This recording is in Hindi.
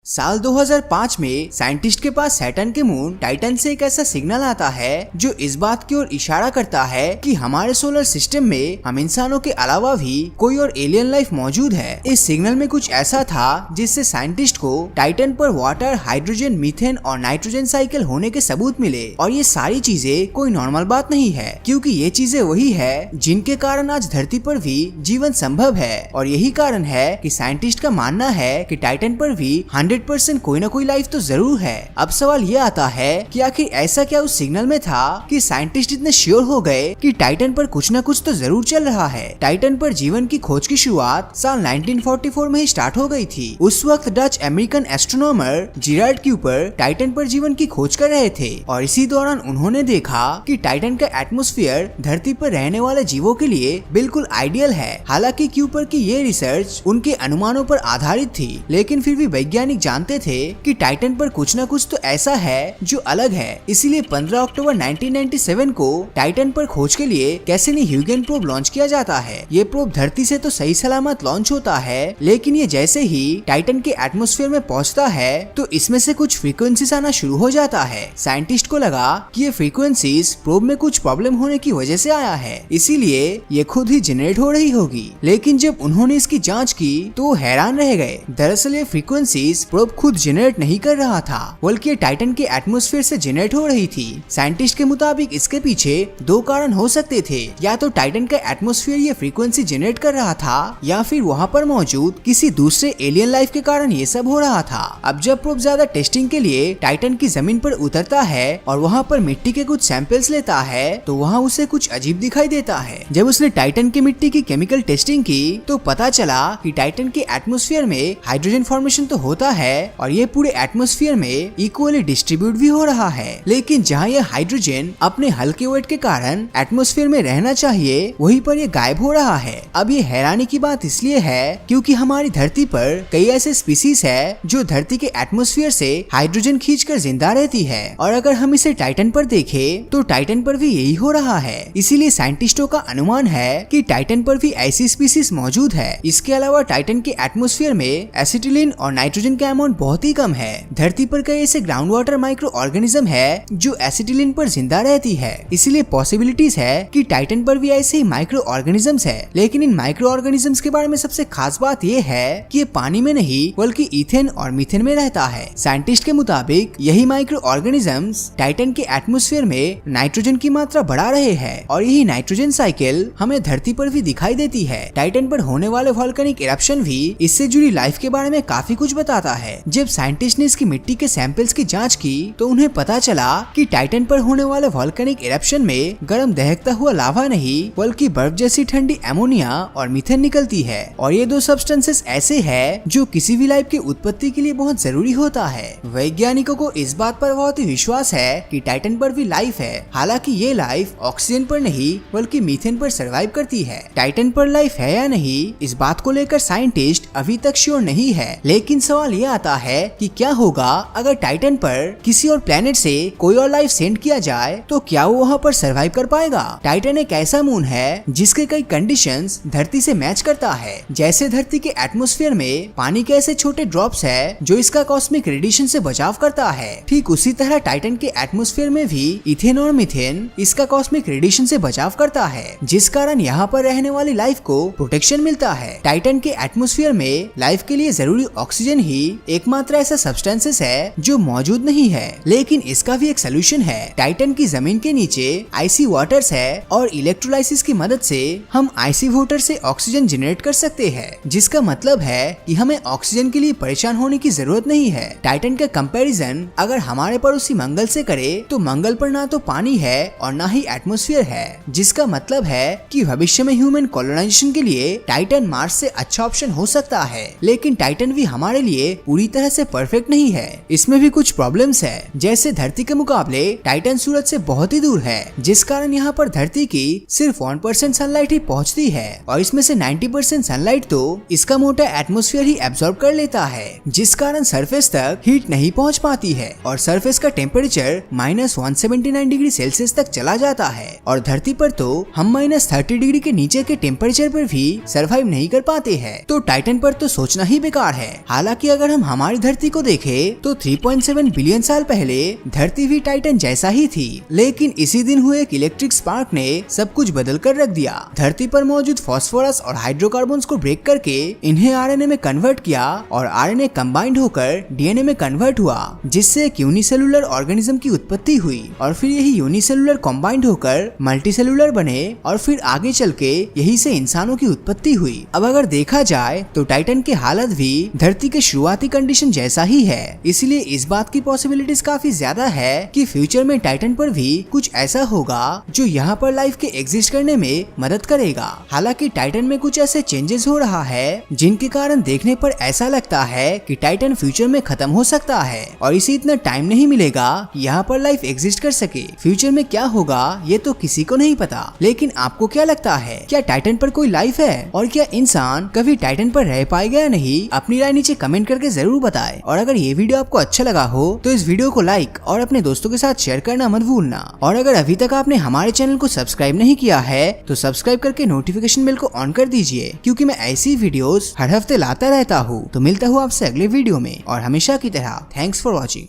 साल 2005 में साइंटिस्ट के पास सैटर्न के मून टाइटन से एक ऐसा सिग्नल आता है जो इस बात की ओर इशारा करता है कि हमारे सोलर सिस्टम में हम इंसानों के अलावा भी कोई और एलियन लाइफ मौजूद है। इस सिग्नल में कुछ ऐसा था जिससे साइंटिस्ट को टाइटन पर वाटर, हाइड्रोजन, मीथेन और नाइट्रोजन साइकिल होने के सबूत मिले। और ये सारी चीजें कोई नॉर्मल बात नहीं है, क्योंकि ये चीजें वही है जिनके कारण आज धरती पर भी जीवन संभव है। और यही कारण है कि साइंटिस्ट का मानना है कि टाइटन पर भी 100% कोई ना कोई लाइफ तो जरूर है। अब सवाल ये आता है कि आखिर ऐसा क्या उस सिग्नल में था कि साइंटिस्ट इतने श्योर हो गए कि टाइटन पर कुछ ना कुछ तो जरूर चल रहा है। टाइटन पर जीवन की खोज की शुरुआत साल 1944 में ही स्टार्ट हो गई थी। उस वक्त Dutch American astronomer Gerrard Kuiper Titan पर जीवन की खोज कर रहे थे और इसी दौरान उन्होंने देखा कि टाइटन का एटमॉस्फेयर धरती पर रहने वाले जीवों के लिए बिल्कुल आइडियल है। हालांकि क्यूपर की ये रिसर्च उनके अनुमानों पर आधारित थी, लेकिन फिर भी वैज्ञानिक जानते थे कि टाइटन पर कुछ न कुछ तो ऐसा है जो अलग है। इसीलिए 15 अक्टूबर 1997 को टाइटन पर खोज के लिए कैसिनी-ह्यूगेन प्रोब लॉन्च किया जाता है। ये प्रोब धरती से तो सही सलामत लॉन्च होता है, लेकिन ये जैसे ही टाइटन के एटमॉस्फेयर में पहुंचता है तो इसमें से कुछ फ्रीक्वेंसीज आना शुरू हो जाता है। साइंटिस्ट को लगा कि ये फ्रीक्वेंसीज प्रोब में कुछ प्रॉब्लम होने की वजह से आया है, इसीलिए ये खुद ही जनरेट हो रही होगी। लेकिन जब उन्होंने इसकी जांच की तो वो हैरान रह गए। दरअसल ये फ्रीक्वेंसीज प्रोब खुद जनरेट नहीं कर रहा था, बल्कि टाइटन के एटमॉस्फेयर से जनरेट हो रही थी। साइंटिस्ट के मुताबिक इसके पीछे दो कारण हो सकते थे। या तो टाइटन का एटमॉस्फेयर ये फ्रीक्वेंसी जनरेट कर रहा था, या फिर वहाँ पर मौजूद किसी दूसरे एलियन लाइफ के कारण ये सब हो रहा था। अब जब प्रोब ज्यादा टेस्टिंग के लिए टाइटन की जमीन पर उतरता है और वहाँ पर मिट्टी के कुछ सैंपल्स लेता है तो वहाँ उसे कुछ अजीब दिखाई देता है। जब उसने टाइटन की मिट्टी की केमिकल टेस्टिंग की तो पता चला कि टाइटन के एटमॉस्फेयर में हाइड्रोजन फॉर्मेशन तो होता है और ये पूरे एटमॉस्फेयर में इक्वली डिस्ट्रीब्यूट भी हो रहा है। लेकिन जहाँ ये हाइड्रोजन अपने हल्के वेट के कारण एटमॉस्फेयर में रहना चाहिए, वहीं पर ये गायब हो रहा है। अब ये हैरानी की बात इसलिए है क्योंकि हमारी धरती पर कई ऐसे स्पीसीज है जो धरती के एटमॉस्फेयर से हाइड्रोजन खींचकर जिंदा रहती है, और अगर हम इसे टाइटन पर देखें तो टाइटन पर भी यही हो रहा है। इसीलिए साइंटिस्टों का अनुमान है कि टाइटन पर भी ऐसी स्पीसीज मौजूद है। इसके अलावा टाइटन के एटमॉस्फेयर में एसिटिलीन और नाइट्रोजन का अमाउंट बहुत ही कम है। धरती पर कई ऐसे ग्राउंड वाटर माइक्रो ऑर्गेनिज्म है जो एसिटिलीन पर जिंदा रहती है। इसीलिए पॉसिबिलिटीज है कि टाइटन पर भी ऐसे ही माइक्रो ऑर्गेनिजम्स है। लेकिन इन माइक्रो ऑर्गेनिजम्स के बारे में सबसे खास बात ये है कि ये पानी में नहीं बल्कि इथेन और मीथेन में रहता है। साइंटिस्ट के मुताबिक यही माइक्रो ऑर्गेनिजम्स टाइटन के एटमॉस्फेयर में नाइट्रोजन की मात्रा बढ़ा रहे हैं और यही नाइट्रोजन साइकिल हमें धरती पर भी दिखाई देती है। टाइटन पर होने वाले वोल्केनिक इरप्शन भी इससे जुड़ी लाइफ के बारे में काफी कुछ बताता है। जब साइंटिस्ट ने इसकी मिट्टी के सैंपल्स की जांच की तो उन्हें पता चला कि टाइटन पर होने वाले वोल्केनिक इरप्शन में गर्म दहकता हुआ लावा नहीं बल्कि बर्फ जैसी ठंडी अमोनिया और मीथेन निकलती है। और ये दो सब्सटेंसेस ऐसे हैं जो किसी भी लाइफ की उत्पत्ति के लिए बहुत जरूरी होता है। वैज्ञानिकों को इस बात पर बहुत ही विश्वास है कि टाइटन पर भी लाइफ है। हालांकि ये लाइफ ऑक्सीजन पर नहीं बल्कि मीथेन पर सर्वाइव करती है। टाइटन पर लाइफ है या नहीं, इस बात को लेकर साइंटिस्ट अभी तक श्योर नहीं है। लेकिन सवाल ये आता है कि क्या होगा अगर टाइटन पर किसी और प्लेनेट से कोई और लाइफ सेंड किया जाए तो क्या वो वहाँ पर सर्वाइव कर पाएगा। टाइटन एक ऐसा मून है जिसके कई कंडीशंस धरती से मैच करता है। जैसे धरती के एटमॉस्फेयर में पानी के ऐसे छोटे ड्रॉप्स है जो इसका कॉस्मिक रेडिएशन से बचाव करता है, ठीक उसी तरह टाइटन के एटमॉस्फेयर में भी इथेन और मीथेन इसका कॉस्मिक रेडिएशन से बचाव करता है, जिस कारण यहाँ पर रहने वाली लाइफ को प्रोटेक्शन मिलता है। टाइटन के एटमॉस्फेयर में लाइफ के लिए जरूरी ऑक्सीजन ही एकमात्र ऐसा सब्सटेंसेस है जो मौजूद नहीं है। लेकिन इसका भी एक सोल्यूशन है। टाइटन की जमीन के नीचे आइसी वाटर्स है और इलेक्ट्रोलाइसिस की मदद से हम आइसी वाटर से ऑक्सीजन जनरेट कर सकते हैं, जिसका मतलब है कि हमें ऑक्सीजन के लिए परेशान होने की जरूरत नहीं है। टाइटन का कंपैरिजन अगर हमारे पड़ोसी मंगल से करे तो मंगल पर ना तो पानी है और ना ही एटमॉस्फेयर है, जिसका मतलब है कि भविष्य में ह्यूमन कॉलोनाइजेशन के लिए टाइटन मार्स से अच्छा ऑप्शन हो सकता है। लेकिन टाइटन भी हमारे लिए पूरी तरह से परफेक्ट नहीं है। इसमें भी कुछ प्रॉब्लम्स है। जैसे धरती के मुकाबले टाइटन सूरज से बहुत ही दूर है, जिस कारण यहाँ पर धरती की सिर्फ 1% सनलाइट ही पहुँचती है और इसमें से 90% सनलाइट तो इसका मोटा एटमॉस्फेयर ही एब्जॉर्ब कर लेता है, जिस कारण सरफेस तक हीट नहीं पहुँच पाती है और सरफेस का टेम्परेचर -179 डिग्री सेल्सियस तक चला जाता है। और धरती पर तो हम -30 डिग्री के नीचे के टेम्परेचर पर भी सरवाइव नहीं कर पाते हैं। तो टाइटन पर तो सोचना ही बेकार है। हालांकि अगर हम हम हमारी धरती को देखें तो 3.7 बिलियन साल पहले धरती भी टाइटन जैसा ही थी, लेकिन इसी दिन हुए एक इलेक्ट्रिक स्पार्क ने सब कुछ बदल कर रख दिया। धरती पर मौजूद फास्फोरस और हाइड्रोकार्बन्स को ब्रेक करके इन्हें आरएनए में कन्वर्ट किया और आरएनए कंबाइंड होकर डीएनए में कन्वर्ट हुआ, जिससे एक यूनिसेलुलर ऑर्गेनिज्म की उत्पत्ति हुई और फिर यही यूनिसेलुलर कंबाइंड होकर मल्टीसेलुलर बने और फिर आगे चल के यही से इंसानों की उत्पत्ति हुई। अब अगर देखा जाए तो टाइटन की हालत भी धरती के शुरुआती कंडीशन जैसा ही है, इसलिए इस बात की पॉसिबिलिटीज काफी ज्यादा है कि फ्यूचर में टाइटन पर भी कुछ ऐसा होगा जो यहाँ पर लाइफ के एग्जिस्ट करने में मदद करेगा। हालांकि टाइटन में कुछ ऐसे चेंजेस हो रहा है जिनके कारण देखने पर ऐसा लगता है कि टाइटन फ्यूचर में खत्म हो सकता है और इसे इतना टाइम नहीं मिलेगा कि यहाँ पर लाइफ एग्जिस्ट कर सके। फ्यूचर में क्या होगा ये तो किसी को नहीं पता, लेकिन आपको क्या लगता है, क्या टाइटन पर कोई लाइफ है और क्या इंसान कभी टाइटन पर रह पाएगा या नहीं? अपनी राय नीचे कमेंट करके जरूर बताएं। और अगर ये वीडियो आपको अच्छा लगा हो तो इस वीडियो को लाइक और अपने दोस्तों के साथ शेयर करना मत भूलना। और अगर अभी तक आपने हमारे चैनल को सब्सक्राइब नहीं किया है तो सब्सक्राइब करके नोटिफिकेशन बेल को ऑन कर दीजिए, क्योंकि मैं ऐसी वीडियोस हर हफ्ते लाता रहता हूँ। तो मिलता हूँ आपसे अगले वीडियो में और हमेशा की तरह थैंक्स फॉर वॉचिंग।